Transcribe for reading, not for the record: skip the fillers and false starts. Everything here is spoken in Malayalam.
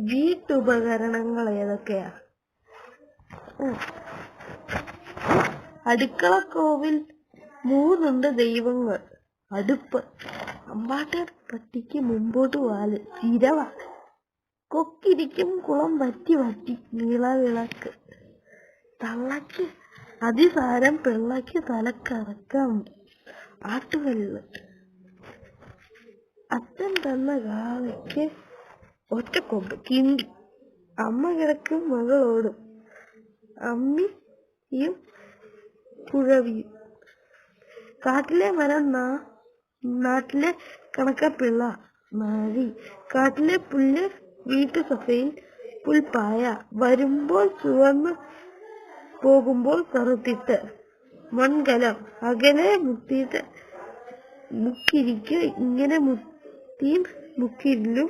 വീട്ടുപകരണങ്ങൾ ഏതൊക്കെയാ? അടുക്കളക്കോവിൽ 3 ദൈവങ്ങൾ. അടുപ്പ്, അമ്പാട്ടൻ പട്ടിക്ക് മുമ്പോട്ട് വാല്, ചിരവ, കൊക്കിരിക്കും കുളം വറ്റി വറ്റി, നിളവിളക്ക്, തള്ളയ്ക്ക് അതിസാരം, പിള്ളയ്ക്ക് തലക്കറക്കം, ആട്ടുകല്ല്, അച്ഛൻ തന്ന കാളയ്ക്ക് ഒറ്റക്കൊമ്പ്, കിണ്ടി, അമ്മ കിടക്കും മകളോടും, അമ്മിയും കുഴവിയും, കാട്ടിലെ മരം, നാട്ടിലെ കണക്കപ്പിള്ള, നാഴി, കാട്ടിലെ പുല്ല്, വീട്ടു സഫയിൽ, പുൽപ്പായ, വരുമ്പോൾ ചുവന്ന് പോകുമ്പോൾ കറുത്തിട്ട്, മൺകലം, അകലെ മുക്കിരിക്ക്, ഇങ്ങനെ മുത്തിയും മുക്കിരിലും